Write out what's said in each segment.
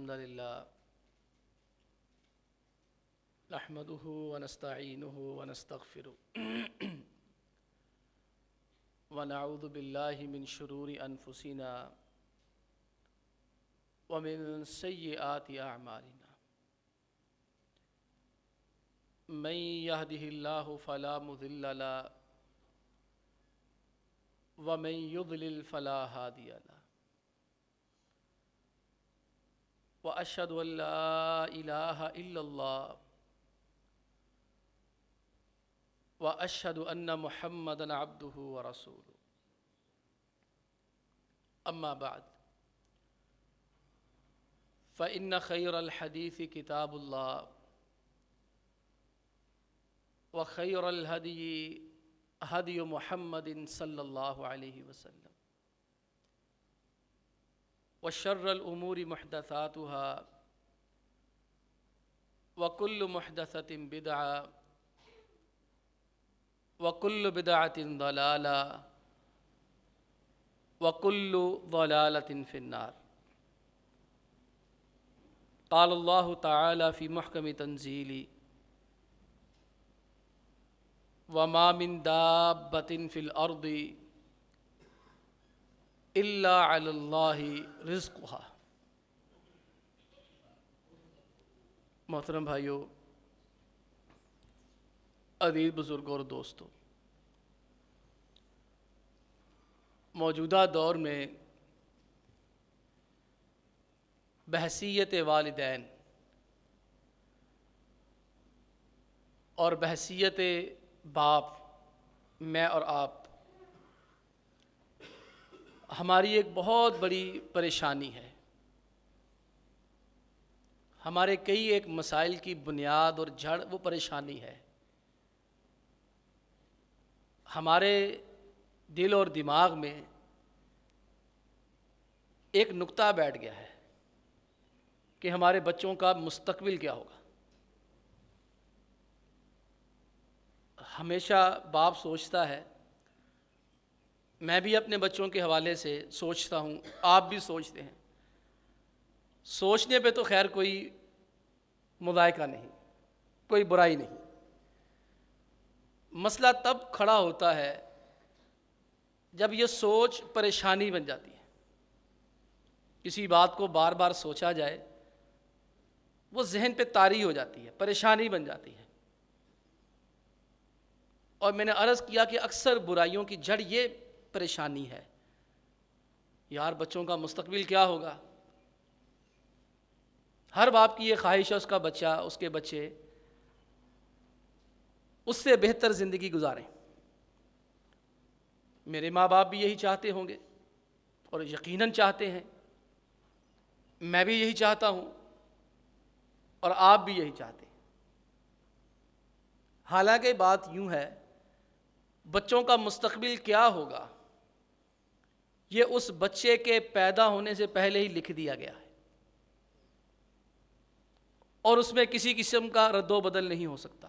الحمد لله نحمده ونستعينه ونستغفره ونعوذ بالله من شرور أنفسنا ومن سيئات أعمالنا من يهده الله فلا مضل له ومن يضلل فلا هادي له وأشهد أن لا إله إلا الله وأشهد أن محمدًا عبده ورسوله أما بعد فإن خير الحديث كتاب الله وخير الهدي هدي محمد صلى الله عليه وسلم وشر الأمور محدثاتها وكل محدثة بدعة وكل بدعة ضلالة وكل ضلالة في النار قال الله تعالى في محكم تنزيله وما من دابة في الأرض إلا على الله رزقها۔ محترم بھائیو، عزیز بزرگوں اور دوستوں، موجودہ دور میں بحیثیت والدین اور بحیثیت باپ، میں اور آپ، ہماری ایک بہت بڑی پریشانی ہے۔ ہمارے کئی ایک مسائل کی بنیاد اور جڑ وہ پریشانی ہے۔ ہمارے دل اور دماغ میں ایک نقطہ بیٹھ گیا ہے کہ ہمارے بچوں کا مستقبل کیا ہوگا۔ ہمیشہ باپ سوچتا ہے، میں بھی اپنے بچوں کے حوالے سے سوچتا ہوں، آپ بھی سوچتے ہیں۔ سوچنے پہ تو خیر کوئی مضائقہ نہیں، کوئی برائی نہیں۔ مسئلہ تب کھڑا ہوتا ہے جب یہ سوچ پریشانی بن جاتی ہے۔ کسی بات کو بار بار سوچا جائے، وہ ذہن پہ طاری ہو جاتی ہے، پریشانی بن جاتی ہے۔ اور میں نے عرض کیا کہ اکثر برائیوں کی جڑ یہ پریشانی ہے، یار بچوں کا مستقبل کیا ہوگا۔ ہر باپ کی یہ خواہش ہے اس کا بچہ، اس کے بچے اس سے بہتر زندگی گزاریں۔ میرے ماں باپ بھی یہی چاہتے ہوں گے اور یقیناً چاہتے ہیں، میں بھی یہی چاہتا ہوں اور آپ بھی یہی چاہتے ہیں۔ حالانکہ بات یوں ہے، بچوں کا مستقبل کیا ہوگا یہ اس بچے کے پیدا ہونے سے پہلے ہی لکھ دیا گیا ہے، اور اس میں کسی قسم کا رد و بدل نہیں ہو سکتا۔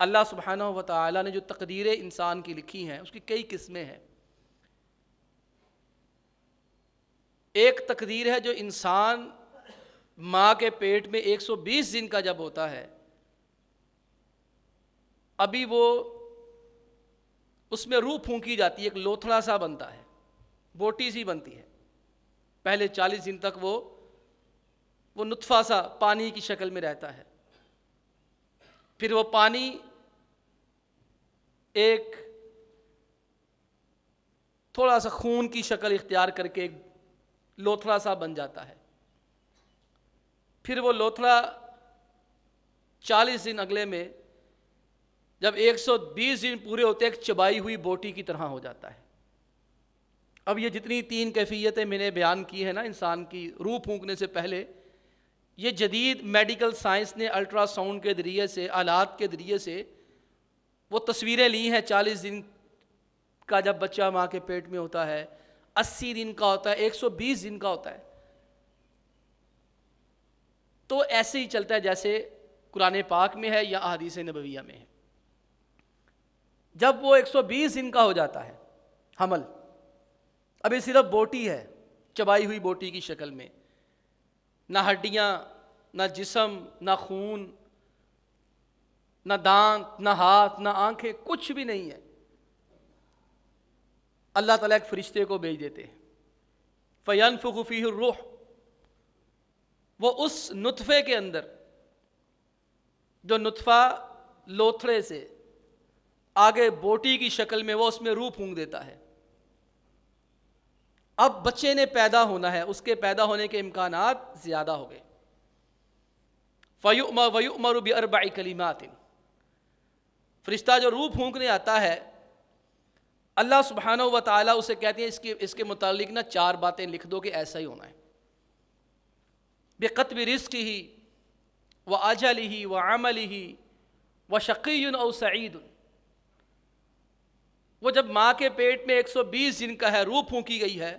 اللہ سبحانہ و تعالی نے جو تقدیریں انسان کی لکھی ہیں اس کی کئی قسمیں ہیں۔ ایک تقدیر ہے جو انسان ماں کے پیٹ میں 120 دن کا جب ہوتا ہے، ابھی وہ اس میں روح پھونکی جاتی ہے، ایک لوتھڑا سا بنتا ہے، بوٹی سی بنتی ہے۔ پہلے 40 دن تک وہ نطفہ سا پانی کی شکل میں رہتا ہے، پھر وہ پانی ایک تھوڑا سا خون کی شکل اختیار کر کے ایک لوتھڑا سا بن جاتا ہے۔ پھر وہ لوتھڑا 40 دن اگلے میں جب 120 دن پورے ہوتے ایک چبائی ہوئی بوٹی کی طرح ہو جاتا ہے۔ اب یہ جتنی 3 کیفیتیں میں نے بیان کی ہیں نا انسان کی روح پھونکنے سے پہلے، یہ جدید میڈیکل سائنس نے الٹرا ساؤنڈ کے ذریعے سے، آلات کے ذریعے سے وہ تصویریں لی ہیں۔ 40 دن کا جب بچہ ماں کے پیٹ میں ہوتا ہے، 80 دن کا ہوتا ہے، 120 دن کا ہوتا ہے، تو ایسے ہی چلتا ہے جیسے قرآن پاک میں ہے یا احادیث نبویہ میں ہے۔ جب وہ 120 دن کا ہو جاتا ہے حمل، ابھی صرف بوٹی ہے، چبائی ہوئی بوٹی کی شکل میں، نہ ہڈیاں، نہ جسم، نہ خون، نہ دانت، نہ ہاتھ، نہ آنکھیں، کچھ بھی نہیں ہے۔ اللہ تعالیٰ ایک فرشتے کو بھیج دیتے ہیں، فَيَنفُخُ فِيهِ الرُّوحُ، وہ اس نطفے کے اندر، جو نطفہ لوتھڑے سے آگے بوٹی کی شکل میں، وہ اس میں روح پھونک دیتا ہے۔ اب بچے نے پیدا ہونا ہے، اس کے پیدا ہونے کے امکانات زیادہ ہو گئے۔ وَيُؤْمَرُ بِأَرْبَعِ كَلِمَاتٍ، فرشتہ جو روح پھونکنے آتا ہے، اللہ سبحانہ و تعالیٰ اسے کہتے ہیں اس کے متعلق نا 4 باتیں لکھ دو کہ ایسا ہی ہونا ہے۔ بِقَتْبِ رِزْقِهِ وَأَجَلِهِ وَعَمَلِهِ وَشَقِيٌّ أَوْ سَعِيدٌ۔ وہ جب ماں کے پیٹ میں 120 دن کا ہے، روح پھونکی گئی ہے،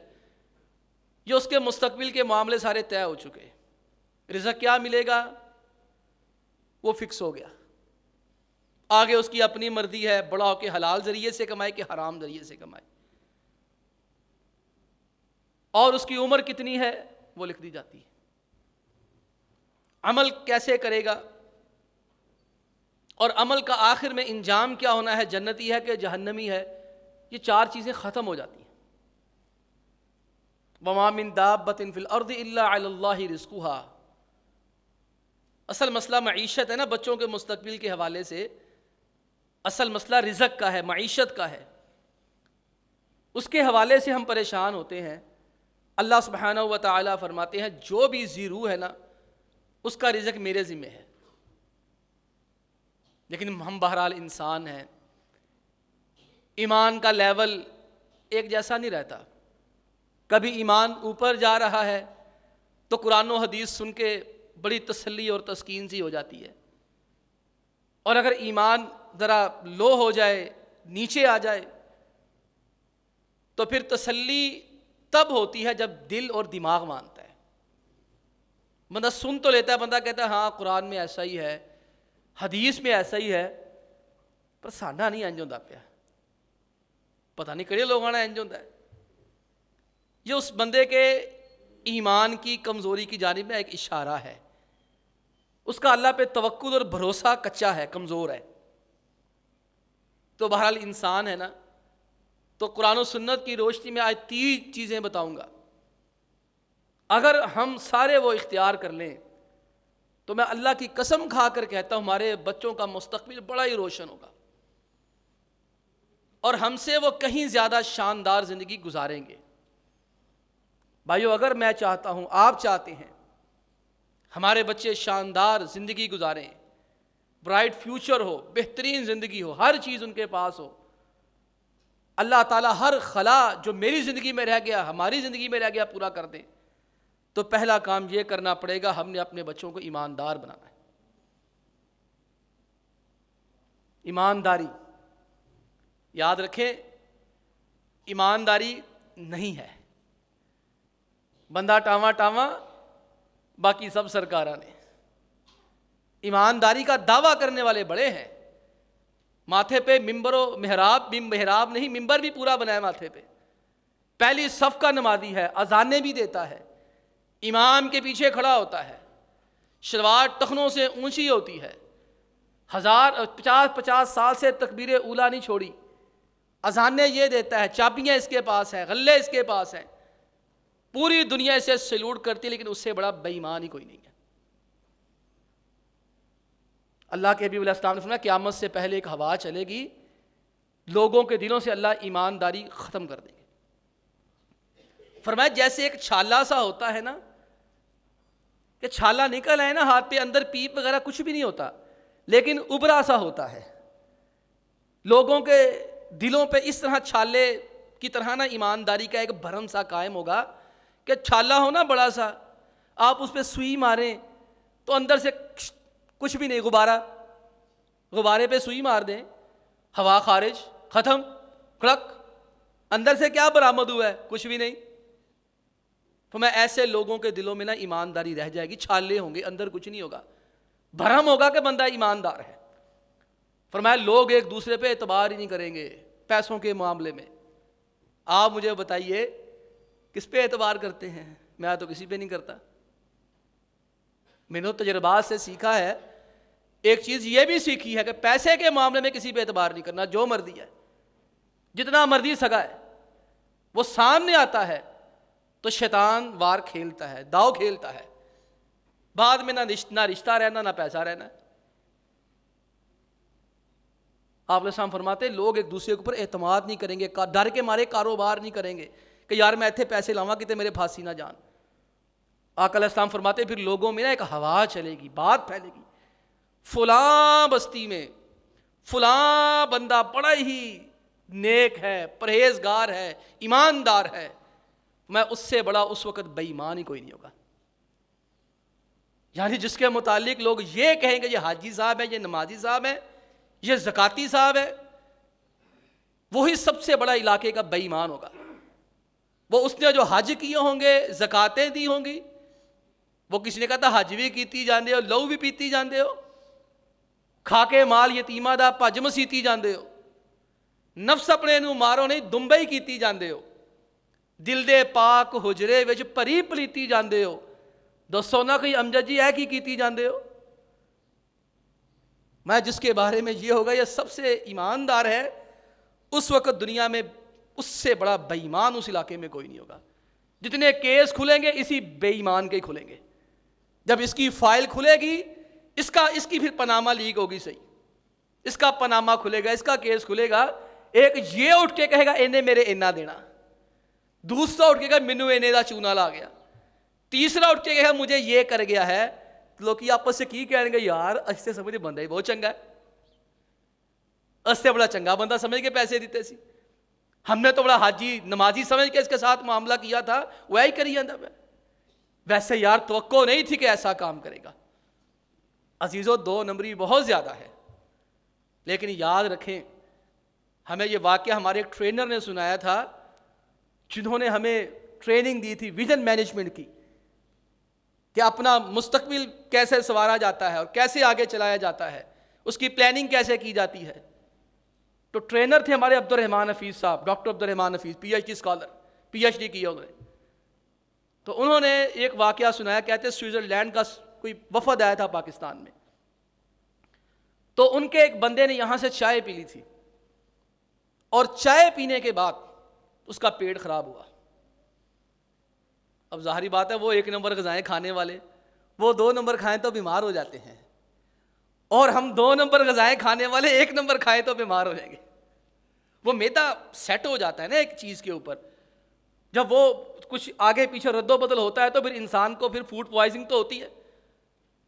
یہ اس کے مستقبل کے معاملے سارے طے ہو چکے، رزق کیا ملے گا وہ فکس ہو گیا، آگے اس کی اپنی مرضی ہے، بڑا ہو کے حلال ذریعے سے کمائے کہ حرام ذریعے سے کمائے، اور اس کی عمر کتنی ہے وہ لکھ دی جاتی ہے، عمل کیسے کرے گا، اور عمل کا آخر میں انجام کیا ہونا ہے، جنتی ہے کہ جہنمی ہے، یہ 4 چیزیں ختم ہو جاتی ہیں۔ وَمَا مِن دَابَّةٍ فِي الْأَرْضِ إِلَّا عَلَى اللَّهِ رِزْقُهَا۔ اصل مسئلہ معیشت ہے نا، بچوں کے مستقبل کے حوالے سے اصل مسئلہ رزق کا ہے، معیشت کا ہے، اس کے حوالے سے ہم پریشان ہوتے ہیں۔ اللہ سبحانہ و تعالیٰ فرماتے ہیں جو بھی ذی روح ہے نا، اس کا رزق میرے ذمہ ہے، لیکن ہم بہرحال انسان ہیں، ایمان کا لیول ایک جیسا نہیں رہتا، کبھی ایمان اوپر جا رہا ہے تو قرآن و حدیث سن کے بڑی تسلی اور تسکین سی ہو جاتی ہے، اور اگر ایمان ذرا لو ہو جائے، نیچے آ جائے، تو پھر تسلی تب ہوتی ہے جب دل اور دماغ مانتا ہے۔ بندہ سن تو لیتا ہے، بندہ کہتا ہے ہاں قرآن میں ایسا ہی ہے، حدیث میں ایسا ہی ہے، پر ساڈا نہیں انج ہوندا پیا، پتہ نہیں کہڑے لوگاں نے انج ہوندا ہے۔ یہ اس بندے کے ایمان کی کمزوری کی جانب میں ایک اشارہ ہے، اس کا اللہ پہ توکل اور بھروسہ کچا ہے، کمزور ہے۔ تو بہرحال انسان ہے نا، تو قرآن و سنت کی روشنی میں آج 3 چیزیں بتاؤں گا، اگر ہم سارے وہ اختیار کر لیں تو میں اللہ کی قسم کھا کر کہتا ہوں ہمارے بچوں کا مستقبل بڑا ہی روشن ہوگا، اور ہم سے وہ کہیں زیادہ شاندار زندگی گزاریں گے۔ بھائیو، اگر میں چاہتا ہوں، آپ چاہتے ہیں ہمارے بچے شاندار زندگی گزاریں، برائٹ فیوچر ہو، بہترین زندگی ہو، ہر چیز ان کے پاس ہو، اللہ تعالیٰ ہر خلا جو میری زندگی میں رہ گیا، ہماری زندگی میں رہ گیا، پورا کر دیں، تو پہلا کام یہ کرنا پڑے گا، ہم نے اپنے بچوں کو ایماندار بنانا ہے۔ ایمانداری یاد رکھیں، ایمانداری نہیں ہے بندہ ٹاواں ٹاواں باقی سب سرکاراں نے، ایمانداری کا دعویٰ کرنے والے بڑے ہیں، ماتھے پہ ممبر و محراب نہیں، ممبر بھی پورا بنا ہے ماتھے پہ، پہلی صف کا نمازی ہے، اذانیں بھی دیتا ہے، امام کے پیچھے کھڑا ہوتا ہے، شلوار ٹخنوں سے اونچی ہوتی ہے، 50 سال سے تکبیر اولیٰ نہیں چھوڑی، اذانیں یہ دیتا ہے، چابیاں اس کے پاس ہیں، غلے اس کے پاس ہیں، پوری دنیا اسے سلوٹ کرتی ہے، لیکن اس سے بڑا بے ایمان ہی کوئی نہیں ہے۔ اللہ کے حبیب علیہ السلام نے فرمایا قیامت سے پہلے ایک ہوا چلے گی، لوگوں کے دلوں سے اللہ ایمانداری ختم کر دیں گے۔ فرمایا جیسے ایک چھالا سا ہوتا ہے نا، کہ چھالا نکل آئے نا ہاتھ پہ، اندر پیپ وغیرہ کچھ بھی نہیں ہوتا، لیکن ابرا سا ہوتا ہے، لوگوں کے دلوں پہ اس طرح چھالے کی طرح نا ایمانداری کا ایک بھرم سا قائم ہوگا کہ چھالا ہو نا بڑا سا، آپ اس پہ سوئی ماریں تو اندر سے کچھ بھی نہیں، غبارے پہ سوئی مار دیں، ہوا خارج، ختم، کڑک، اندر سے کیا برآمد ہوا ہے؟ کچھ بھی نہیں۔ تو میں ایسے لوگوں کے دلوں میں نا ایمانداری رہ جائے گی، چھالے ہوں گے، اندر کچھ نہیں ہوگا، بھرم ہوگا کہ بندہ ایماندار ہے۔ فرمایا لوگ ایک دوسرے پہ اعتبار ہی نہیں کریں گے پیسوں کے معاملے میں۔ آپ مجھے بتائیے کس پہ اعتبار کرتے ہیں؟ میں تو کسی پہ نہیں کرتا۔ میں نے تجربات سے سیکھا ہے، ایک چیز یہ بھی سیکھی ہے کہ پیسے کے معاملے میں کسی پہ اعتبار نہیں کرنا، جو مرضی ہے، جتنا مرضی سگا ہے، وہ سامنے آتا ہے تو شیطان وار کھیلتا ہے، داؤ کھیلتا ہے، بعد میں نہ رشتہ رہنا نہ پیسہ رہنا ہے۔ آپ علیہ السلام فرماتے ہیں لوگ ایک دوسرے کے اوپر اعتماد نہیں کریں گے، ڈر کے مارے کاروبار نہیں کریں گے کہ یار میں ایتھے پیسے لاواں کتے میرے پھانسی نہ جان۔ آقا علیہ السلام فرماتے پھر لوگوں میں نا ایک ہوا چلے گی، بات پھیلے گی، فلاں بستی میں فلاں بندہ بڑا ہی نیک ہے، پرہیزگار ہے، ایماندار ہے، میں اس سے بڑا اس وقت بے ایمان ہی کوئی نہیں ہوگا۔ یعنی جس کے متعلق لوگ یہ کہیں گے یہ حاجی صاحب ہے، یہ نمازی صاحب ہے، یہ زکاتی صاحب ہے، وہی سب سے بڑا علاقے کا بے ایمان ہوگا۔ وہ اس نے جو حج کیے ہوں گے، زکاتیں دی ہوں گی، وہ کسی نے کہا تھا حج بھی کیتی جاندے ہو، لو بھی پیتی جاندے ہو، کھا کے مال یتیمہ دا پج مسیتی جاندے ہو، نفس اپنے نو مارو نہیں دمبئی کیتی جاندے ہو، دل دے پاک حجرے وچ پری پلیتی جاندے ہو، دسو نہ کوئی امجد جی ہے کی کیتی جاندے ہو۔ میں جس کے بارے میں یہ ہوگا یہ سب سے ایماندار ہے، اس وقت دنیا میں اس سے بڑا بے ایمان اس علاقے میں کوئی نہیں ہوگا۔ جتنے کیس کھلیں گے اسی بے ایمان کے کھلیں گے۔ جب اس کی فائل کھلے گی، اس کی پھر پاناما لیک ہوگی، صحیح، اس کا پاناما کھلے گا، اس کا کیس کھلے گا، ایک یہ اٹھ کے کہے گا انہیں میرے اینا دینا، دوسرا اٹھ کے کہے گا مینو اینے دا چونا لا گیا، تیسرا اٹھ کے کہے گا مجھے یہ کر گیا ہے۔ لوگ آپس سے کی کہیں گے یار اس سے سمجھے بندہ ہی بہت چنگا ہے، اس سے بڑا چنگا بندہ سمجھ کے پیسے دیتے سی، ہم نے تو بڑا حاجی نمازی سمجھ کے اس کے ساتھ معاملہ کیا تھا، وہی کری جاتا ہے۔ ویسے یار توقع نہیں تھی کہ ایسا کام کرے گا۔ عزیزو 2 نمبری بہت زیادہ ہے، لیکن یاد رکھیں ہمیں یہ واقعہ ہمارے ایک ٹرینر نے سنایا تھا، جنہوں نے ہمیں ٹریننگ دی تھی ویژن مینجمنٹ کی، کہ اپنا مستقبل کیسے سنوارا جاتا ہے اور کیسے آگے چلایا جاتا ہے، اس کی پلاننگ کیسے کی جاتی ہے۔ تو ٹرینر تھے ہمارے عبد الرحمن حفیظ صاحب، doctor Abdur Rahman Hafeez, P H D scholar, P H D کیا انہوں نے۔ تو انہوں نے ایک واقعہ سنایا، کہتے سوئٹزرلینڈ کا کوئی وفد آیا تھا پاکستان میں، تو ان کے ایک بندے نے یہاں سے چائے پی لی تھی، اور چائے پینے کے بعد اس کا پیٹ خراب ہوا۔ اب ظاہری بات ہے وہ 1 نمبر غذائیں کھانے والے، وہ 2 نمبر کھائیں تو بیمار ہو جاتے ہیں، اور ہم 2 نمبر غذائیں کھانے والے 1 نمبر کھائیں تو بیمار ہو جائیں گے۔ وہ میدا سیٹ ہو جاتا ہے نا ایک چیز کے اوپر، جب وہ کچھ آگے پیچھے رد و بدل ہوتا ہے تو پھر انسان کو پھر فوڈ پوائزنگ تو ہوتی ہے۔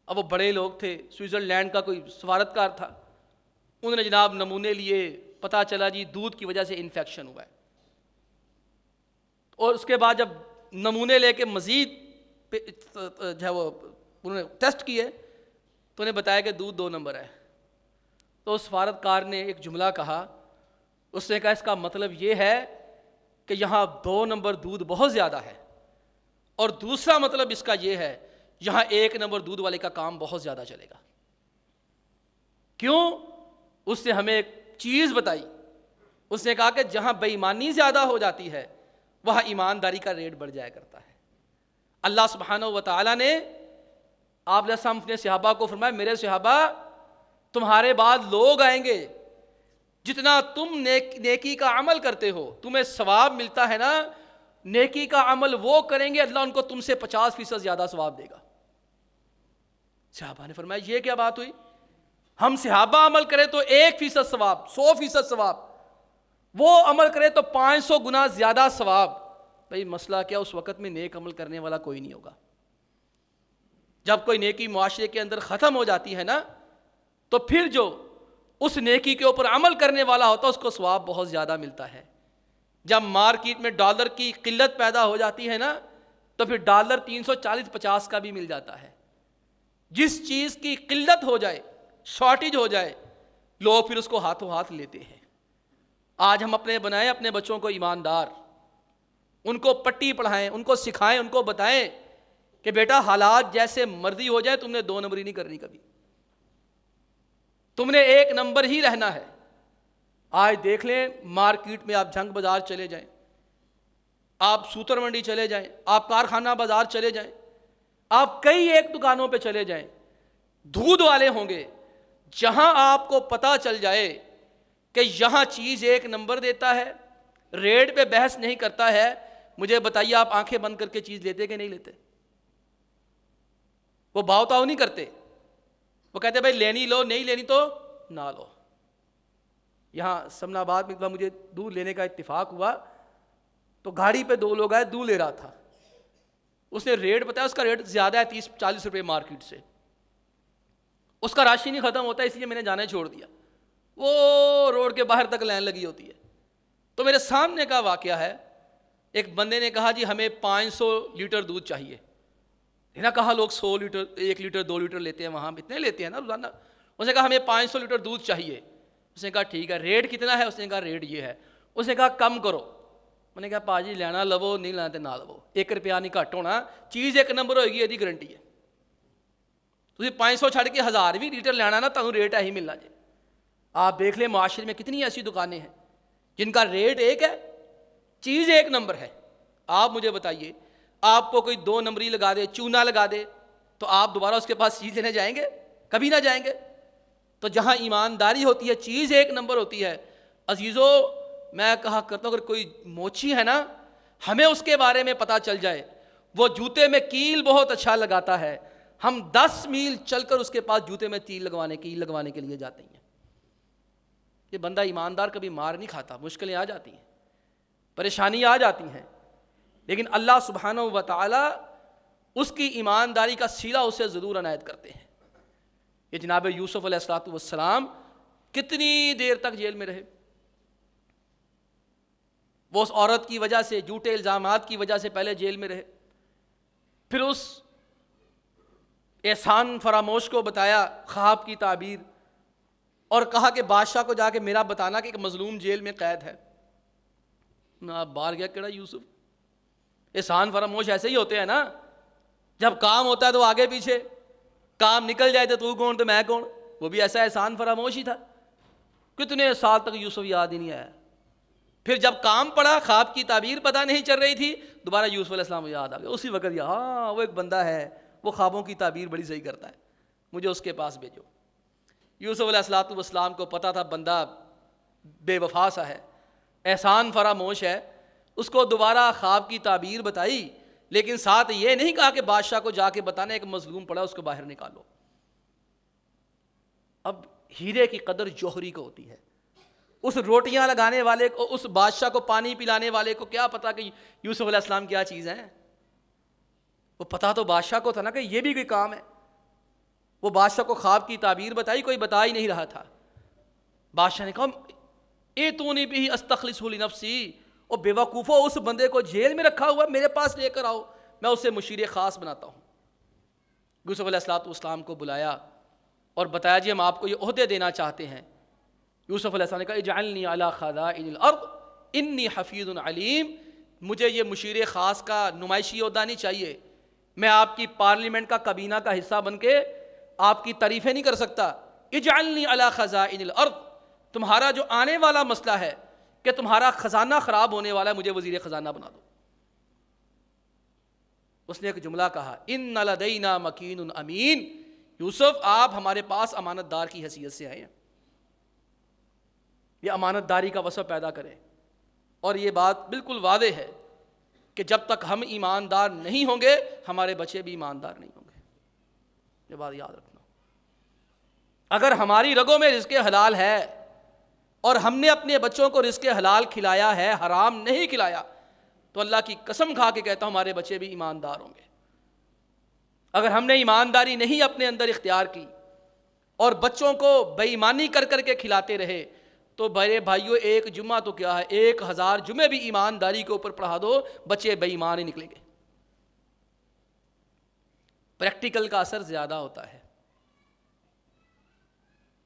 اب وہ بڑے لوگ تھے، سوئٹزرلینڈ کا کوئی سفارتکار تھا، انہوں نے جناب نمونے لیے، پتہ چلا جی دودھ کی وجہ سے انفیکشن ہوا ہے، اور اس کے بعد جب نمونے لے کے مزید جو ہے وہ انہوں نے ٹیسٹ کیے تو انہیں بتایا کہ دودھ 2 نمبر ہے۔ تو اس سفارتکار نے ایک جملہ کہا، اس نے کہا اس کا مطلب یہ ہے کہ یہاں 2 نمبر دودھ بہت زیادہ ہے، اور دوسرا مطلب اس کا یہ ہے یہاں 1 نمبر دودھ والے کا کام بہت زیادہ چلے گا۔ کیوں؟ اس نے ہمیں ایک چیز بتائی، اس نے کہا کہ جہاں بے ایمانی زیادہ ہو جاتی ہے وہاں ایمانداری کا ریٹ بڑھ جایا کرتا ہے۔ اللہ سبحانہ و تعالیٰ نے آپ علیہ السلام اپنے صحابہ کو فرمایا میرے صحابہ تمہارے بعد لوگ آئیں گے، جتنا تم نیکی کا عمل کرتے ہو تمہیں ثواب ملتا ہے نا، نیکی کا عمل وہ کریں گے اللہ ان کو تم سے 50% زیادہ ثواب دے گا۔ صحابہ نے فرمایا یہ کیا بات ہوئی؟ ہم صحابہ عمل کریں تو 1% ثواب، 100% ثواب، وہ عمل کرے تو 500 گنا زیادہ ثواب۔ بھئی مسئلہ کیا، اس وقت میں نیک عمل کرنے والا کوئی نہیں ہوگا۔ جب کوئی نیکی معاشرے کے اندر ختم ہو جاتی ہے نا، تو پھر جو اس نیکی کے اوپر عمل کرنے والا ہوتا ہے اس کو ثواب بہت زیادہ ملتا ہے۔ جب مارکیٹ میں ڈالر کی قلت پیدا ہو جاتی ہے نا، تو پھر ڈالر 340-50 کا بھی مل جاتا ہے۔ جس چیز کی قلت ہو جائے، شارٹیج ہو جائے، لوگ پھر اس کو ہاتھوں ہاتھ لیتے ہیں۔ آج ہم اپنے بنائیں اپنے بچوں کو ایماندار، ان کو پٹی پڑھائیں، ان کو سکھائیں، ان کو بتائیں کہ بیٹا حالات جیسے مرضی ہو جائے تم نے 2 نمبری نہیں کرنی، کبھی تم نے 1 نمبر ہی رہنا ہے۔ آج دیکھ لیں مارکیٹ میں، آپ جھنگ بازار چلے جائیں، آپ سوتر منڈی چلے جائیں، آپ کارخانہ بازار چلے جائیں، آپ کئی ایک دکانوں پہ چلے جائیں، دودھ والے ہوں گے، جہاں آپ کو پتہ چل جائے کہ یہاں چیز ایک نمبر دیتا ہے، ریٹ پہ بحث نہیں کرتا ہے، مجھے بتائیے آپ آنکھیں بند کر کے چیز لیتے کہ نہیں لیتے؟ وہ بھاؤ تاؤ نہیں کرتے، وہ کہتے بھائی لینی لو، نہیں لینی تو نہ لو۔ یہاں سمن آباد میں ایک بار مجھے دودھ لینے کا اتفاق ہوا، تو گاڑی پہ 2 لوگ آئے، دودھ لے رہا تھا، اس نے ریٹ بتایا، اس کا ریٹ زیادہ ہے 30-40 روپے مارکیٹ سے، اس کا راشن نہیں ختم ہوتا، اس لیے میں نے جانا چھوڑ دیا، وہ روڈ کے باہر تک لائن لگی ہوتی ہے۔ تو میرے سامنے کا واقعہ ہے، ایک بندے نے کہا جی ہمیں 500 لیٹر دودھ چاہیے، نہ کہا لوگ 100 لیٹر 1 لیٹر 2 لیٹر لیتے ہیں، وہاں اتنے لیتے ہیں نا روزانہ، اس نے کہا ہمیں 500 لیٹر دودھ چاہیے، اس نے کہا ٹھیک ہے، ریٹ کتنا ہے؟ اس نے کہا ریٹ یہ ہے، اس نے کہا کم کرو، میں نے کہا پاجی لینا لو، نہیں لینا تو نہ لو، 1 روپیہ نہیں گھٹ ہونا، چیز ایک نمبر ہوئے گی، یہ گارنٹی ہے، تھی 500 چھڑ کے 1000 بھی لیٹر لینا نا، تمہیں ریٹ ہے ہی ملنا جی۔ آپ دیکھ لیں معاشرے میں کتنی ایسی دکانیں ہیں جن کا ریٹ ایک ہے، چیز ایک نمبر ہے۔ آپ مجھے بتائیے، آپ کو کوئی 2 نمبری لگا دے، چونا لگا دے، تو آپ دوبارہ اس کے پاس چیز لینے جائیں گے؟ کبھی نہ جائیں گے۔ تو جہاں ایمانداری ہوتی ہے، چیز ایک نمبر ہوتی ہے، عزیزو میں کہا کرتا ہوں اگر کوئی موچی ہے نا، ہمیں اس کے بارے میں پتہ چل جائے، وہ جوتے میں کیل بہت اچھا لگاتا ہے، ہم 10 میل چل کر اس کے پاس جوتے میں کیل لگوانے کے لیے جاتے ہیں۔ یہ بندہ ایماندار کبھی مار نہیں کھاتا، مشکلیں آ جاتی ہیں، پریشانی آ جاتی ہیں، لیکن اللہ سبحانہ و تعالی اس کی ایمانداری کا صلہ اسے ضرور عنایت کرتے ہیں۔ یہ جناب یوسف علیہ السلام کتنی دیر تک جیل میں رہے؟ وہ اس عورت کی وجہ سے، جھوٹے الزامات کی وجہ سے پہلے جیل میں رہے، پھر اس احسان فراموش کو بتایا خواب کی تعبیر، اور کہا کہ بادشاہ کو جا کے میرا بتانا کہ ایک مظلوم جیل میں قید ہے۔ نہ باہر گیا کیڑا یوسف، احسان فراموش ایسے ہی ہوتے ہیں نا، جب کام ہوتا ہے تو آگے پیچھے، کام نکل جائے تو کون تو میں کون، وہ بھی ایسا احسان فراموش ہی تھا۔ کتنے سال تک یوسف یاد ہی نہیں آیا، پھر جب کام پڑا، خواب کی تعبیر پتہ نہیں چل رہی تھی، دوبارہ یوسف علیہ السلام یاد آ گیا، اسی وقت ہاں وہ ایک بندہ ہے، وہ خوابوں کی تعبیر بڑی صحیح کرتا ہے، مجھے اس کے پاس بھیجو۔ یوسف علیہ السلام کو پتہ تھا بندہ بے وفا سا ہے، احسان فراموش ہے، اس کو دوبارہ خواب کی تعبیر بتائی، لیکن ساتھ یہ نہیں کہا کہ بادشاہ کو جا کے بتانا ایک مظلوم پڑا اس کو باہر نکالو۔ اب ہیرے کی قدر جوہری کو ہوتی ہے، اس روٹیاں لگانے والے کو، اس بادشاہ کو پانی پلانے والے کو کیا پتا کہ یوسف علیہ السلام کیا چیز ہے؟ وہ پتا تو بادشاہ کو تھا نا کہ یہ بھی کوئی کام ہے۔ وہ بادشاہ کو خواب کی تعبیر بتائی، کوئی بتا ہی نہیں رہا تھا۔ بادشاہ نے کہا ایتونی بھی استخلصہ لنفسی، اور بے وقوفو اس بندے کو جیل میں رکھا ہوا میرے پاس لے کر آؤ، میں اسے مشیر خاص بناتا ہوں۔ یوسف علیہ السلام کو بلایا اور بتایا جی ہم آپ کو یہ عہدے دینا چاہتے ہیں۔ یوسف علیہ السلام نے کہا اجعلنی علی خزائن الارض انی حفیظ علیم، مجھے یہ مشیر خاص کا نمائشی عہدہ نہیں چاہیے، میں آپ کی پارلیمنٹ کا کابینہ کا حصہ بن کے آپ کی تعریفیں نہیں کر سکتا۔ اجعلنی علی خزائن الارض، تمہارا جو آنے والا مسئلہ ہے کہ تمہارا خزانہ خراب ہونے والا ہے، مجھے وزیر خزانہ بنا دو۔ اس نے ایک جملہ کہا ان لدینا مکین امین، یوسف آپ ہمارے پاس امانت دار کی حیثیت سے آئے ہیں، یہ امانت داری کا وصف پیدا کریں۔ اور یہ بات بالکل واضح ہے کہ جب تک ہم ایماندار نہیں ہوں گے ہمارے بچے بھی ایماندار نہیں ہوں گے، یہ بات یاد رکھنا۔ اگر ہماری رگوں میں رزق حلال ہے اور ہم نے اپنے بچوں کو رزق حلال کھلایا ہے، حرام نہیں کھلایا، تو اللہ کی قسم کھا کے کہتا ہوں ہمارے بچے بھی ایماندار ہوں گے۔ اگر ہم نے ایمانداری نہیں اپنے اندر اختیار کی اور بچوں کو بے ایمانی کر کر کے کھلاتے رہے، تو بڑے بھائیوں ایک جمعہ تو کیا ہے، 1000 جمعے بھی ایمانداری کے اوپر پڑھا دو، بچے بے ایمان ہی نکلیں گے۔ پریکٹیکل کا اثر زیادہ ہوتا ہے،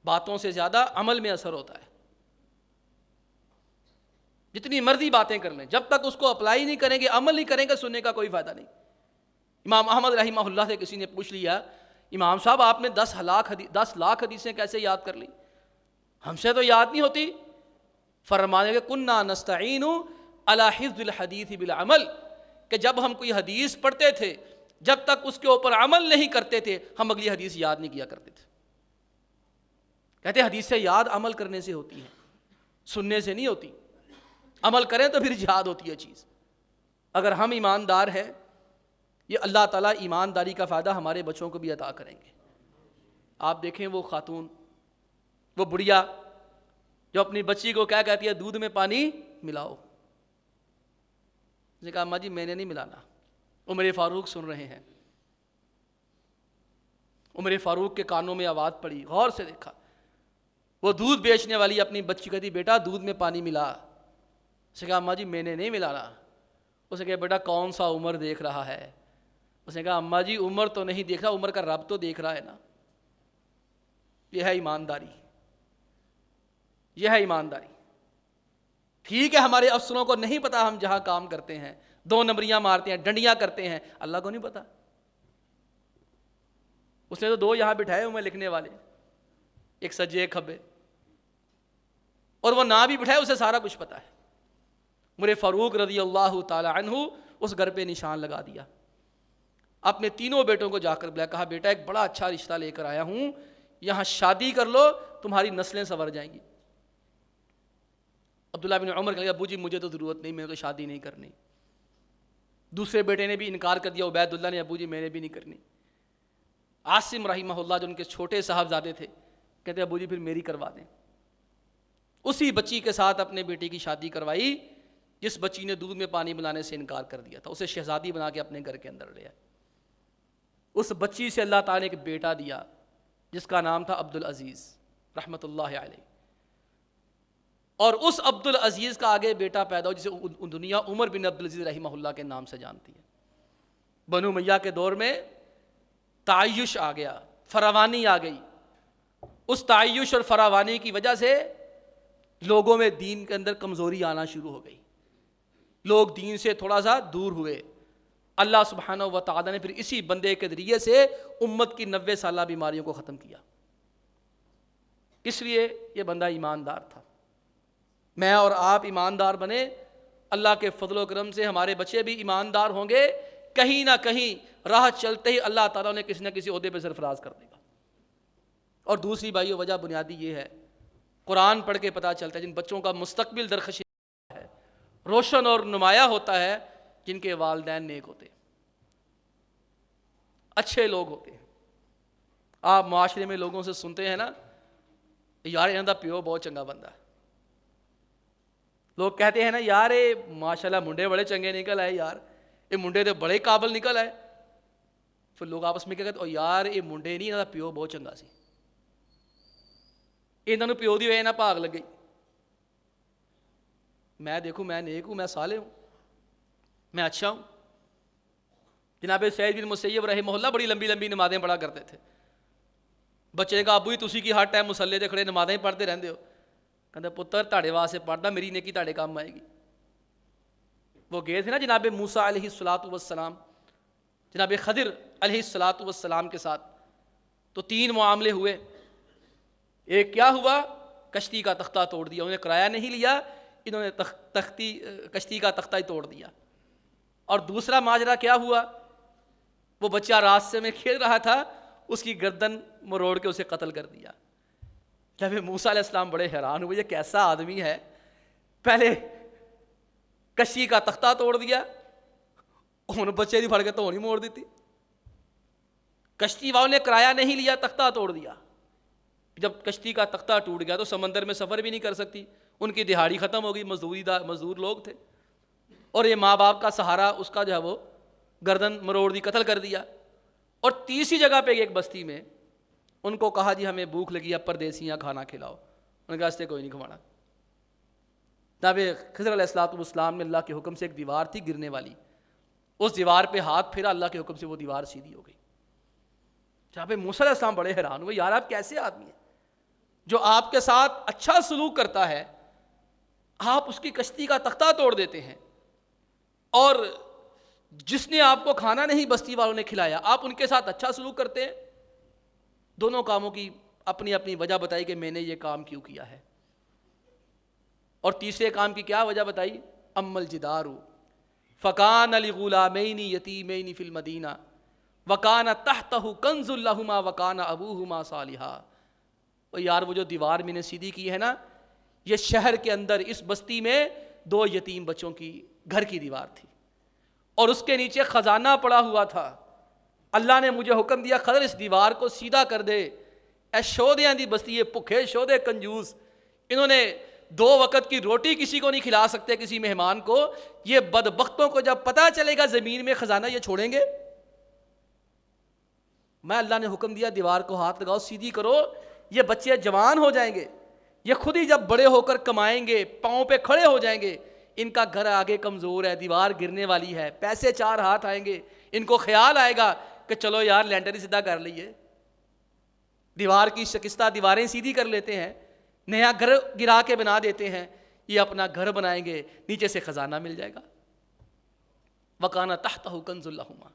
باتوں سے زیادہ عمل میں اثر ہوتا ہے۔ جتنی مرضی باتیں کر لیں، جب تک اس کو اپلائی نہیں کریں گے، عمل نہیں کریں گے، سننے کا کوئی فائدہ نہیں۔ امام احمد رحمہ اللہ سے کسی نے پوچھ لیا امام صاحب آپ نے 10 لاکھ حدیثیں کیسے یاد کر لی؟ ہم سے تو یاد نہیں ہوتی۔ فرمانے کہ کننا نستعین علی حفظ الحدیث بالعمل، کہ جب ہم کوئی حدیث پڑھتے تھے جب تک اس کے اوپر عمل نہیں کرتے تھے ہم اگلی حدیث یاد نہیں کیا کرتے تھے. کہتے ہیں حدیث سے یاد عمل کرنے سے ہوتی ہے, سننے سے نہیں ہوتی. عمل کریں تو پھر جہاد ہوتی ہے چیز. اگر ہم ایماندار ہیں, یہ اللہ تعالیٰ ایمانداری کا فائدہ ہمارے بچوں کو بھی عطا کریں گے. آپ دیکھیں وہ خاتون, وہ بڑھیا جو اپنی بچی کو کیا کہتی ہے, دودھ میں پانی ملاؤ. اس نے کہا اماں جی میں نے نہیں ملانا. عمر فاروق سن رہے ہیں, عمر فاروق کے کانوں میں آواز پڑی, غور سے دیکھا. وہ دودھ بیچنے والی اپنی بچی کہتی بیٹا دودھ میں پانی ملا. اس نے کہا اماں جی میں نے نہیں ملانا. اس نے کہا بیٹا کون سا عمر دیکھ رہا ہے؟ اس نے کہا اماں جی عمر تو نہیں دیکھ رہا, عمر کا رب تو دیکھ رہا ہے نا. یہ ہے ایمانداری, یہ ہے ایمانداری. ٹھیک ہے ہمارے افسروں کو نہیں پتا ہم جہاں کام کرتے ہیں, 2 نمبریاں مارتے ہیں, ڈنڈیاں کرتے ہیں, اللہ کو نہیں پتا. اس نے تو 2 یہاں بٹھائے ہوئے لکھنے والے, ایک سجے ایک کھبے, اور وہ نہ بھی بٹھائے اسے سارا کچھ پتا ہے. عمر فاروق رضی اللہ تعالی عنہ اس گھر پہ نشان لگا دیا. اپنے تینوں بیٹوں کو جا کر بلایا, کہا بیٹا ایک بڑا اچھا رشتہ لے کر آیا ہوں, یہاں شادی کر لو تمہاری نسلیں سنور جائیں گی. عبداللہ بن عمر کہا ابو جی مجھے تو ضرورت نہیں, میں تو شادی نہیں کرنی. دوسرے بیٹے نے بھی انکار کر دیا, عبید اللہ نے, ابو جی میں نے بھی نہیں کرنی. عاصم رحمہ اللہ جو ان کے چھوٹے صاحبزادے تھے کہتے ابو جی پھر میری کروا دیں. اسی بچی کے ساتھ اپنے بیٹی کی شادی کروائی جس بچی نے دودھ میں پانی ملانے سے انکار کر دیا تھا. اسے شہزادی بنا کے اپنے گھر کے اندر لے آئے. اس بچی سے اللہ تعالیٰ نے ایک بیٹا دیا جس کا نام تھا عبد العزیز رحمۃ اللہ علیہ. اور اس عبد العزیز کا آگے بیٹا پیدا ہو جسے دنیا عمر بن عبد العزیز رحمہ اللہ کے نام سے جانتی ہے. بنو امیہ کے دور میں تعیش آ گیا, فراوانی آ گئی. اس تعیش اور فراوانی کی وجہ سے لوگوں میں دین کے اندر کمزوری آنا شروع ہو گئی, لوگ دین سے تھوڑا سا دور ہوئے. اللہ سبحانہ و تعالیٰ نے پھر اسی بندے کے ذریعے سے امت کی 90 سالہ بیماریوں کو ختم کیا. اس لیے یہ بندہ ایماندار تھا. میں اور آپ ایماندار بنے, اللہ کے فضل و کرم سے ہمارے بچے بھی ایماندار ہوں گے. کہیں نہ کہیں راہ چلتے ہی اللہ تعالیٰ نے کسی نہ کسی عہدے پہ سرفراز کر دے گا. اور دوسری بھائیو وجہ بنیادی یہ ہے, قرآن پڑھ کے پتہ چلتا ہے جن بچوں کا مستقبل درخشی ہے, روشن اور نمایاں ہوتا ہے, جن کے والدین نیک ہوتے ہیں, اچھے لوگ ہوتے ہیں. آپ معاشرے میں لوگوں سے سنتے ہیں نا, یار انہاں دا پیو بہت چنگا بندہ ہے. لوگ کہتے ہیں نا یار اے ماشاءاللہ منڈے بڑے چنگے نکل آئے, یار یہ منڈے تو بڑے قابل نکل آئے. پھر لوگ آپس میں کیا کہتے ہیں, یار یہ منڈے نہیں, انہاں دا پیو بہت چنگا سی, انہاں نوں پیو دی وجہ نہ بھاگ لگئی. میں دیکھوں میں نیک ہوں, میں صالح ہوں, میں اچھا ہوں. جناب سعید بن مسیب رحمہ اللہ بڑی لمبی لمبی نمازیں پڑھا کرتے تھے. بچے نے کہا ابو جی تسی کی ہر ٹائم مصلے تے کھڑے نمازیں پڑھتے رہندے ہو؟ کہتے پتر تاڑے واسطے پڑھدا, میری نیکی تاڑے کام آئے گی. وہ گئے تھے نا جناب موسیٰ علیہ الصلوۃ والسلام, جناب خضر علیہ الصلوۃ والسلام کے ساتھ, تو 3 معاملے ہوئے. ایک کیا ہوا, کشتی کا تختہ توڑ دیا. انہیں کرایہ نہیں لیا, انہوں نے کشتی کا تختہ ہی توڑ دیا. اور دوسرا ماجرا کیا ہوا, وہ بچہ راستے میں کھیل رہا تھا, اس کی گردن مروڑ کے اسے قتل کر دیا. جب موسیٰ علیہ السلام بڑے حیران ہوئے, یہ کیسا آدمی ہے, پہلے کشتی کا تختہ توڑ دیا, ہن بچے دی پھڑ کے تو نہیں موڑ دیتی. کشتی والوں نے کرایہ نہیں لیا, تختہ توڑ دیا. جب کشتی کا تختہ ٹوٹ گیا تو سمندر میں سفر بھی نہیں کر سکتی, ان کی دہاڑی ختم ہو گئی, مزدور لوگ تھے, اور یہ ماں باپ کا سہارا اس کا جو ہے وہ گردن مروڑ دی, قتل کر دیا. اور تیسری جگہ پہ ایک بستی میں ان کو کہا جی ہمیں بھوک لگی ہے, پردیسیاں کھانا کھلاؤ. انہوں نے کہا اس سے کوئی نہیں کھوانا. جناب خضر علیہ الصلوۃ والسلام نے اللہ کے حکم سے ایک دیوار تھی گرنے والی, اس دیوار پہ ہاتھ پھیرا, اللہ کے حکم سے وہ دیوار سیدھی ہو گئی. جناب موسیٰ علیہ السلام بڑے حیران ہوئے, یار آپ کیسے آدمی ہیں, جو آپ کے ساتھ اچھا سلوک کرتا ہے آپ اس کی کشتی کا تختہ توڑ دیتے ہیں, اور جس نے آپ کو کھانا نہیں بستی والوں نے کھلایا آپ ان کے ساتھ اچھا سلوک کرتے ہیں. دونوں کاموں کی اپنی اپنی وجہ بتائی کہ میں نے یہ کام کیوں کیا ہے. اور تیسرے کام کی کیا وجہ بتائی, اما الجدار فکان لغلامین یتیمین فی المدینہ وَكَانَ تَحْتَهُ كَنْزٌ لَهُمَا وَكَانَ أَبُوهُمَا صَالِحًا. اور یار وہ جو دیوار میں نے سیدھی کی ہے نا، یہ شہر کے اندر اس بستی میں 2 یتیم بچوں کی گھر کی دیوار تھی، اور اس کے نیچے خزانہ پڑا ہوا تھا. اللہ نے مجھے حکم دیا خضر اس دیوار کو سیدھا کر دے. اے شودیاں دی بستی، یہ بھوکے شودے کنجوس، انہوں نے 2 وقت کی روٹی کسی کو نہیں کھلا سکتے کسی مہمان کو. یہ بدبختوں کو جب پتہ چلے گا زمین میں خزانہ، یہ چھوڑیں گے؟ میں اللہ نے حکم دیا دیوار کو ہاتھ لگاؤ، سیدھی کرو. یہ بچے جوان ہو جائیں گے، یہ خود ہی جب بڑے ہو کر کمائیں گے، پاؤں پہ کھڑے ہو جائیں گے. ان کا گھر آگے کمزور ہے، دیوار گرنے والی ہے، پیسے 4 ہاتھ آئیں گے، ان کو خیال آئے گا کہ چلو یار لینٹر ہی سیدھا کر لیے، دیوار کی شکستہ دیواریں سیدھی کر لیتے ہیں، نیا گھر گرا کے بنا دیتے ہیں. یہ اپنا گھر بنائیں گے، نیچے سے خزانہ مل جائے گا. وَكَانَ تَحْتَهُ كَنْزٌ لَهُمَا.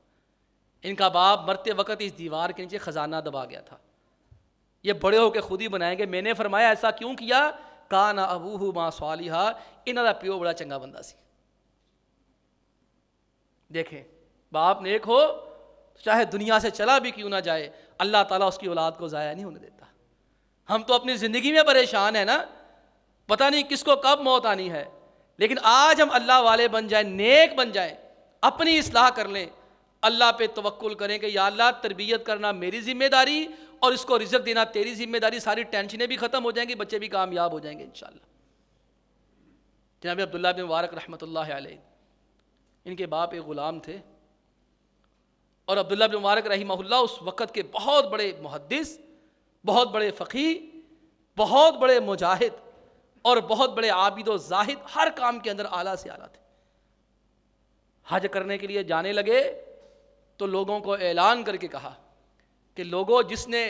ان کا باپ مرتے وقت اس دیوار کے نیچے خزانہ دبا گیا تھا. یہ بڑے ہو کے خود ہی بنائیں گے. میں نے فرمایا ایسا کیوں کیا؟ کان ابوہما صالحا، انہاں دا پیو بڑا چنگا بندہ سی. دیکھیں باپ نیک ہو چاہے دنیا سے چلا بھی کیوں نہ جائے، اللہ تعالیٰ اس کی اولاد کو ضائع نہیں ہونے دیتا. ہم تو اپنی زندگی میں پریشان ہیں نا، پتہ نہیں کس کو کب موت آنی ہے. لیکن آج ہم اللہ والے بن جائیں، نیک بن جائیں، اپنی اصلاح کر لیں، اللہ پہ توکل کریں کہ یا اللہ تربیت کرنا میری ذمہ داری اور اس کو رزق دینا تیری ذمہ داری. ساری ٹینشنیں بھی ختم ہو جائیں گی، بچے بھی کامیاب ہو جائیں گے انشاءاللہ. جناب عبداللہ بن مبارک رحمۃ اللہ علیہ، ان کے باپ ایک غلام تھے، اور عبداللہ بن مبارک رحمہ اللہ اس وقت کے بہت بڑے محدث، بہت بڑے فقیہ، بہت بڑے مجاہد اور بہت بڑے عابد و زاہد، ہر کام کے اندر اعلیٰ سے اعلیٰ تھے. حج کرنے کے لیے جانے لگے تو لوگوں کو اعلان کر کے کہا کہ لوگوں جس نے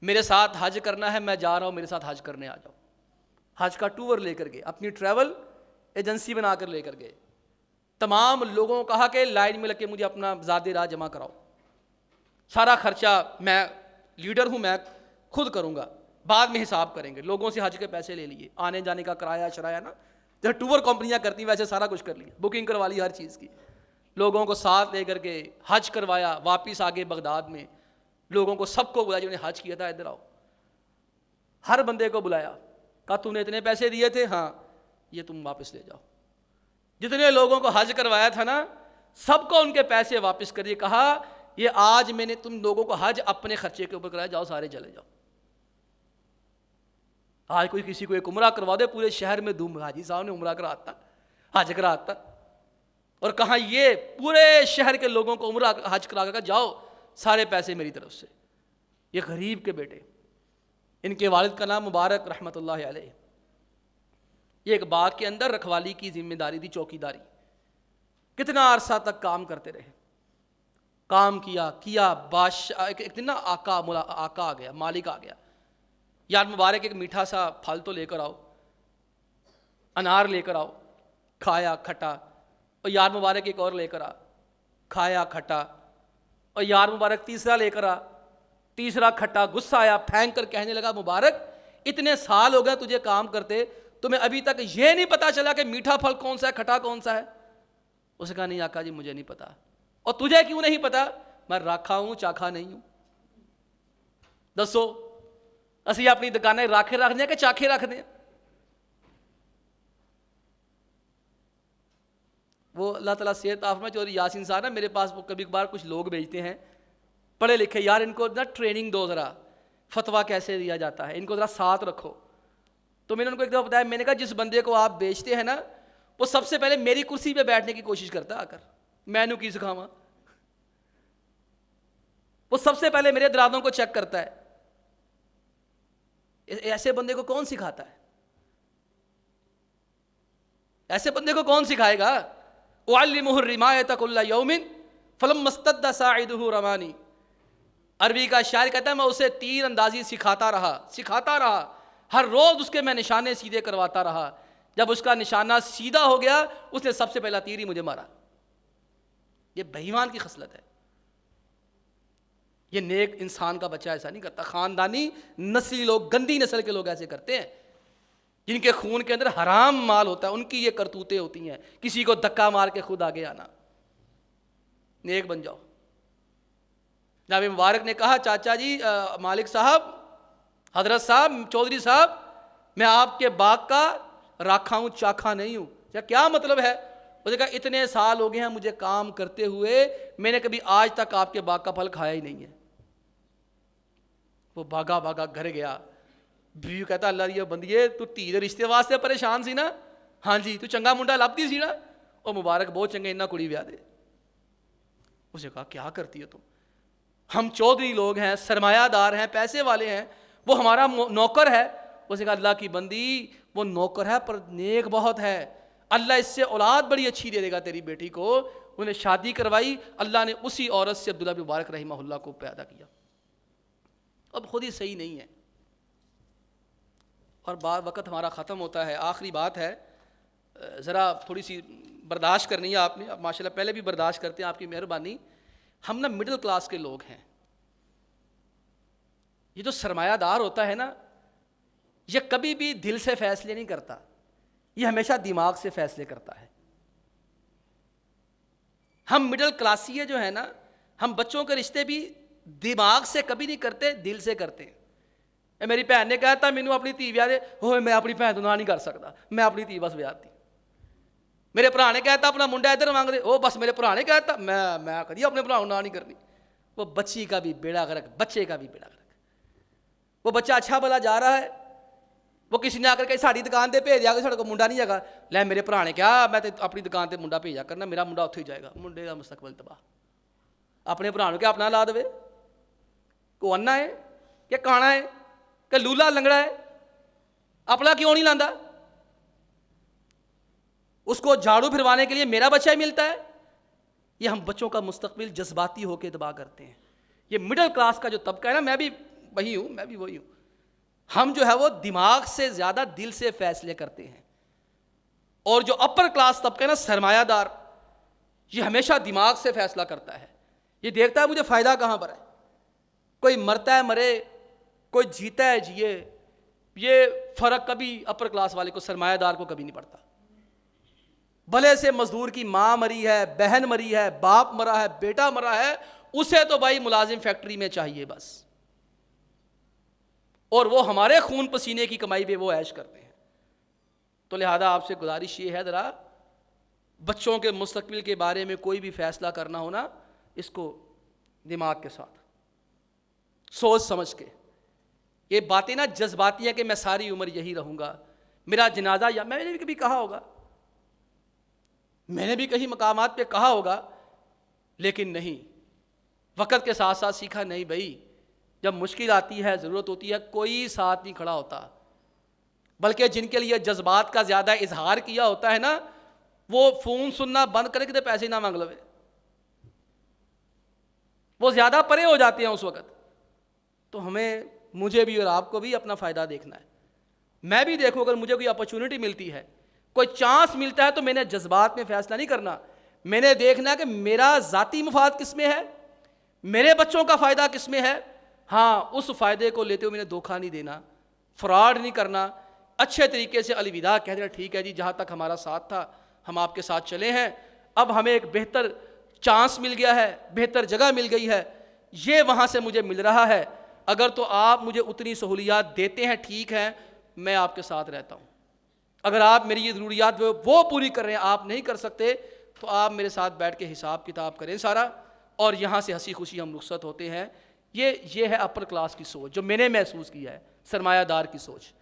میرے ساتھ حج کرنا ہے میں جا رہا ہوں، میرے ساتھ حج کرنے آ جاؤ. حج کا ٹور لے کر گئے، اپنی ٹریول ایجنسی بنا کر لے کر گئے. تمام لوگوں کو کہا کہ لائن میں لگ کے مجھے اپنا زاد راہ جمع کراؤ، سارا خرچہ میں لیڈر ہوں، میں خود کروں گا، بعد میں حساب کریں گے. لوگوں سے حج کے پیسے لے لیے، آنے جانے کا کرایہ شرایہ نا جیسے ٹور کمپنیاں کرتی ہیں ویسے سارا کچھ کر لیا، بکنگ کروا لی ہر چیز کی. لوگوں کو ساتھ لے کر کے حج کروایا. واپس آگے بغداد میں لوگوں کو سب کو بلایا جنہوں نے حج کیا تھا، ادھر آؤ. ہر بندے کو بلایا، کہا تم نے اتنے پیسے دیے تھے، ہاں یہ تم واپس لے جاؤ. جتنے لوگوں کو حج کروایا تھا نا سب کو ان کے پیسے واپس کریے. کہا یہ آج میں نے تم لوگوں کو حج اپنے خرچے کے اوپر کرایا، جاؤ سارے چلے جاؤ. آج کوئی کسی کو ایک عمرہ کروا دے پورے شہر میں دھوم، حاجی صاحب نے عمرہ کراتا، حج کراتا. اور کہاں یہ پورے شہر کے لوگوں کو عمرہ حج کرا کر جاؤ سارے پیسے میری طرف سے. یہ غریب کے بیٹے، ان کے والد کا نام مبارک رحمۃ اللہ علیہ. یہ ایک باغ کے اندر رکھوالی کی ذمہ داری تھی، چوکی داری. کتنا عرصہ تک کام کرتے رہے، کام کیا. بادشاہ ایک دن نا آقا آ گیا، مالک آ گیا. یار مبارک ایک میٹھا سا پھل تو لے کر آؤ، انار لے کر آؤ. کھایا کھٹا. اور یار مبارک ایک اور لے کر آ، کھایا کھٹا. اور یار مبارک تیسرا لے کر آ، تیسرا کھٹا. غصہ آیا، پھینک کر کہنے لگا مبارک اتنے سال ہو گئے تجھے کام کرتے، تمہیں ابھی تک یہ نہیں پتا چلا کہ میٹھا پھل کون سا ہے، کھٹا کون سا ہے؟ اس نے کہا نہیں آقا جی مجھے نہیں پتا. اور تجھے کیوں نہیں پتا؟ میں راکھا ہوں چاکھا نہیں ہوں. دسو اسی اپنی دکانیں راکھے رکھ دیں کہ چاکھے رکھ دیں؟ وہ اللہ تعالیٰ صحت عافیت میں جو یاسین صاحب نا میرے پاس وہ کبھی کبھار کچھ لوگ بھیجتے ہیں پڑھے لکھے، یار ان کو نا ٹریننگ دو، ذرا فتویٰ کیسے دیا جاتا ہے ان کو ذرا ساتھ رکھو. تو میں نے ان کو ایک دفعہ بتایا، میں نے کہا جس بندے کو آپ بیچتے ہیں نا وہ سب سے پہلے میری کرسی پہ بیٹھنے کی کوشش کرتا ہے آ کر، میں نے کی سکھاواں. وہ سب سے پہلے میرے درازوں کو چیک کرتا ہے. ایسے بندے کو کون سکھاتا ہے؟ ایسے بندے کو کون سکھائے گا؟ اعلمہ الرمایۃ کل یوم فلما استد ساعدہ رمانی. عربی کا شاعر کہتا ہے میں اسے تیر اندازی سکھاتا رہا، ہر روز اس کے میں نشانے سیدھے کرواتا رہا. جب اس کا نشانہ سیدھا ہو گیا اس نے سب سے پہلا تیر ہی مجھے مارا. یہ بے ایمان کی خصلت ہے. یہ نیک انسان کا بچہ ایسا نہیں کرتا. خاندانی نسلی لوگ، گندی نسل کے لوگ ایسے کرتے ہیں جن کے خون کے اندر حرام مال ہوتا ہے، ان کی یہ کرتوتیں ہوتی ہیں. کسی کو دھکا مار کے خود آگے آنا. نیک بن جاؤ. جناب مبارک نے کہا چاچا جی مالک صاحب، حضرت صاحب، چودھری صاحب، میں آپ کے باغ کا راکھا ہوں، چاکھا نہیں ہوں۔ کیا مطلب ہے؟ اس نے کہا اتنے سال ہو گئے ہیں مجھے کام کرتے ہوئے، میں نے کبھی آج تک آپ کے باغ کا پھل کھایا ہی نہیں ہے۔ وہ بھاگا بھاگا گھر گیا، بیوی کہتا اللہ یہ بندیے تو تیرے رشتے واسطے پریشان سی نا؟ ہاں جی، تو چنگا منڈا لبتی سی نا؟ اور مبارک بہت چنگے انہاں کڑی ویا دے۔ اسے کہا کیا کرتی ہے تم؟ ہم چودھری لوگ ہیں، سرمایہ دار ہیں، پیسے والے ہیں، وہ ہمارا نوکر ہے۔ اسے کہا اللہ کی بندی وہ نوکر ہے پر نیک بہت ہے، اللہ اس سے اولاد بڑی اچھی دے دے گا تیری بیٹی کو۔ انہیں شادی کروائی، اللہ نے اسی عورت سے عبداللہ بن مبارک رحمہ اللہ کو پیدا کیا۔ اب خود ہی صحیح نہیں ہے، اور وقت ہمارا ختم ہوتا ہے۔ آخری بات ہے، ذرا تھوڑی سی برداشت کرنی ہے آپ نے، اب ماشاءاللہ پہلے بھی برداشت کرتے ہیں، آپ کی مہربانی۔ ہم نا مڈل کلاس کے لوگ ہیں، یہ جو سرمایہ دار ہوتا ہے نا، یہ کبھی بھی دل سے فیصلے نہیں کرتا، یہ ہمیشہ دماغ سے فیصلے کرتا ہے۔ ہم مڈل کلاسیے جو ہے نا، ہم بچوں کے رشتے بھی دماغ سے کبھی نہیں کرتے، دل سے کرتے ہیں۔ میری بہن نے کہا تھا مینوں اپنی دھی ویاہ دے، ہوئے میں اپنی بہن تو نہ نہیں کر سکتا، میں اپنی دھی بس ویاہ دی۔ میرے بھرا نے کہتا اپنا منڈا ادھر مانگ دے، وہ بس میرے بھرا نے کہتا میں کدی اپنے بھرا نہ نہیں کرنی۔ وہ بچی کا بھی بیڑا غرق، بچے کا بھی بیڑا غرق۔ وہ بچہ اچھا بھلا جا رہا ہے، وہ کسی نے آ کر کے ساری دکان تے بھیج دیا کہ ساڑے کو منڈا نہیں جگہ، لے میرے بھرا نے کہا میں اپنی دکان تے منڈا بھیجا کرنا، میرا منڈا اتھے ہی جائے گا، منڈے کا مستقبل تباہ۔ اپنے بھرا نے کیا اپنا لا دے، کو انا ہے کہ کانا ہے کہ لولا لنگڑا ہے، اپنا کیوں نہیں لاندا؟ اس کو جھاڑو پھروانے کے لیے میرا بچہ ہی ملتا ہے۔ یہ ہم بچوں کا مستقبل جذباتی ہو کے تباہ کرتے ہیں۔ یہ مڈل کلاس کا جو طبقہ ہے نا، میں بھی وہی ہوں، میں بھی وہی ہوں، ہم جو ہے وہ دماغ سے زیادہ دل سے فیصلے کرتے ہیں۔ اور جو اپر کلاس طبقہ ہے نا، سرمایہ دار، یہ ہمیشہ دماغ سے فیصلہ کرتا ہے، یہ دیکھتا ہے مجھے فائدہ کہاں پر ہے، کوئی مرتا ہے مرے، کوئی جیتا ہے جیے۔ یہ فرق کبھی اپر کلاس والے کو، سرمایہ دار کو کبھی نہیں پڑتا۔ بھلے سے مزدور کی ماں مری ہے، بہن مری ہے، باپ مرا ہے، بیٹا مرا ہے، اسے تو بھائی ملازم فیکٹری میں چاہیے بس، اور وہ ہمارے خون پسینے کی کمائی پہ وہ عیش کرتے ہیں۔ تو لہذا آپ سے گزارش یہ ہے، ذرا بچوں کے مستقبل کے بارے میں کوئی بھی فیصلہ کرنا ہونا، اس کو دماغ کے ساتھ سوچ سمجھ کے۔ یہ باتیں نا جذباتی ہیں کہ میں ساری عمر یہی رہوں گا، میرا جنازہ، یا میں نے بھی کبھی کہا ہوگا، میں نے بھی کہیں مقامات پہ کہا ہوگا، لیکن نہیں، وقت کے ساتھ ساتھ سیکھا نہیں بھائی، جب مشکل آتی ہے، ضرورت ہوتی ہے، کوئی ساتھ نہیں کھڑا ہوتا، بلکہ جن کے لیے جذبات کا زیادہ اظہار کیا ہوتا ہے نا، وہ فون سننا بند کرے کہ پیسے نہ مانگ لوے، وہ زیادہ پرے ہو جاتے ہیں اس وقت۔ تو ہمیں، مجھے بھی اور آپ کو بھی اپنا فائدہ دیکھنا ہے۔ میں بھی دیکھوں اگر مجھے کوئی اپرچونٹی ملتی ہے، کوئی چانس ملتا ہے، تو میں نے جذبات میں فیصلہ نہیں کرنا، میں نے دیکھنا ہے کہ میرا ذاتی مفاد کس میں ہے، میرے بچوں کا فائدہ کس میں ہے۔ ہاں، اس فائدے کو لیتے ہوئے میں نے دھوکہ نہیں دینا، فراڈ نہیں کرنا، اچھے طریقے سے الوداع کہہ دینا، ٹھیک ہے جی جہاں تک ہمارا ساتھ تھا ہم آپ کے ساتھ چلے ہیں، اب ہمیں ایک بہتر چانس مل گیا ہے، بہتر جگہ مل گئی ہے، یہ وہاں سے مجھے مل رہا ہے، اگر تو آپ مجھے اتنی سہولیات دیتے ہیں ٹھیک ہے، میں آپ کے ساتھ رہتا ہوں، اگر آپ میری یہ ضروریات وہ پوری کر رہے ہیں، آپ نہیں کر سکتے، تو آپ میرے ساتھ بیٹھ کے حساب کتاب کریں سارا، اور یہاں سے ہنسی خوشی ہم رخصت ہوتے ہیں۔ یہ ہے اپر کلاس کی سوچ جو میں نے محسوس کیا ہے، سرمایہ دار کی سوچ۔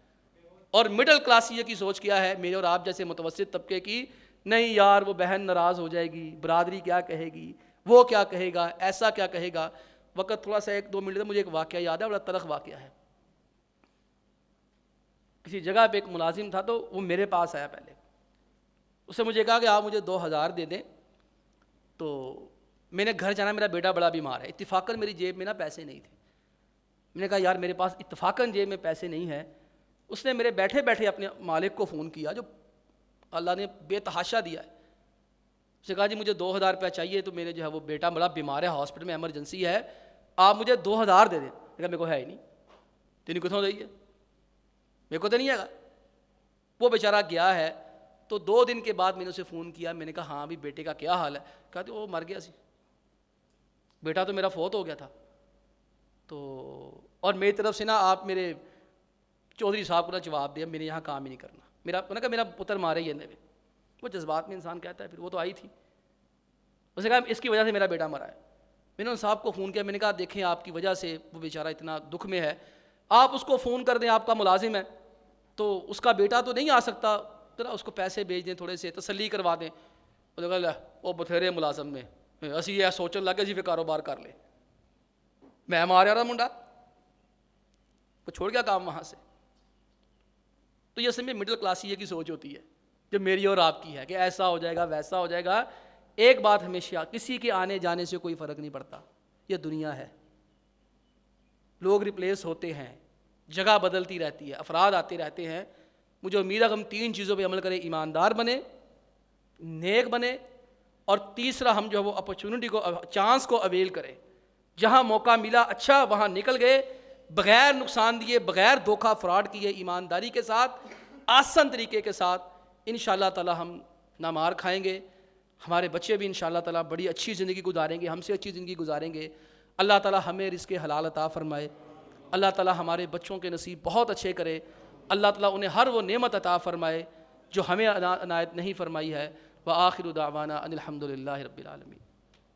اور مڈل کلاسیے کی سوچ کیا ہے، میرے اور آپ جیسے متوسط طبقے کی، نہیں یار وہ بہن ناراض ہو جائے گی، برادری کیا کہے گی، وہ کیا کہے گا، ایسا کیا کہے گا۔ وقت تھوڑا سا 1-2 منٹ، مجھے ایک واقعہ یاد ہے، بڑا تلخ واقعہ ہے۔ کسی جگہ پہ ایک ملازم تھا، تو وہ میرے پاس آیا پہلے، اس نے مجھے کہا کہ آپ مجھے 2000 دے دیں، تو میں نے گھر جانا، میرا بیٹا بڑا بیمار ہے، اتفاقاً میری جیب میں نا پیسے نہیں تھے۔ میں نے کہا یار میرے پاس اتفاقاً جیب میں پیسے نہیں ہیں۔ اس نے میرے بیٹھے بیٹھے اپنے مالک کو فون کیا، جو اللہ نے بے تحاشا دیا ہے، اس نے کہا جی مجھے 2000 روپیہ چاہیے، تو میرے جو ہے وہ بیٹا بڑا بیمار ہے، ہاسپٹل میں ایمرجنسی ہے، آپ مجھے 2000 دے دیں۔ میں نے کہا میرے کو ہے ہی نہیں، تین کتوں دئی ہے، میرے کو تو نہیں ہے گا۔ وہ بیچارہ گیا ہے، تو 2 دن کے بعد میں نے اسے فون کیا، میں نے کہا ہاں بھی بیٹے کا کیا حال ہے، کہا تو وہ مر گیا سی، بیٹا تو میرا فوت ہو گیا تھا۔ تو اور میری طرف سے نا آپ میرے چودھری صاحب کو نا جواب دیا، میں نے یہاں کام ہی نہیں کرنا، میں نے کہا میرا پتر مارے ہی ہے، وہ جذبات میں انسان کہتا ہے، پھر وہ تو آئی تھی، اس نے کہا اس کی وجہ سے میرا بیٹا مرا ہے۔ میں نے ان صاحب کو فون کیا، میں نے کہا دیکھیں آپ کی وجہ سے وہ بیچارہ اتنا دکھ میں ہے، آپ اس کو فون کر دیں، آپ کا ملازم ہے تو اس کا بیٹا تو نہیں آ سکتا، ذرا اس کو پیسے بھیج دیں، تھوڑے سے تسلی کروا دیں۔ وہ کہا لے وہ بتھیرے ملازم میں اسی یہ سوچن لگے جی پھر کاروبار کر لے، میں ماریا رہا منڈا، وہ چھوڑ گیا کام وہاں سے۔ تو یہ اصل میں مڈل کلاسی کی سوچ ہوتی ہے جو میری اور آپ کی ہے کہ ایسا ہو جائے گا ویسا ہو جائے گا۔ ایک بات ہمیشہ، کسی کے آنے جانے سے کوئی فرق نہیں پڑتا، یہ دنیا ہے، لوگ ریپلیس ہوتے ہیں، جگہ بدلتی رہتی ہے، افراد آتے رہتے ہیں۔ مجھے امید ہے کہ ہم 3 چیزوں پہ عمل کریں، ایماندار بنے، نیک بنے، اور تیسرا ہم جو ہے وہ اپرچونٹی کو، چانس کو اویل کریں، جہاں موقع ملا اچھا وہاں نکل گئے، بغیر نقصان دیے، بغیر دھوکہ فراڈ کیے، ایمانداری کے ساتھ، آسان طریقے کے ساتھ، انشاءاللہ تعالی ہم نہ مار کھائیں گے، ہمارے بچے بھی انشاءاللہ تعالی بڑی اچھی زندگی گزاریں گے، ہم سے اچھی زندگی گزاریں گے۔ اللہ تعالی ہمیں رزق حلال عطا فرمائے، اللہ تعالی ہمارے بچوں کے نصیب بہت اچھے کرے، اللہ تعالی انہیں ہر وہ نعمت عطا فرمائے جو ہمیں عنایت نہیں فرمائی ہے۔ وآخر دعوانا ان الحمد للہ رب العالمین۔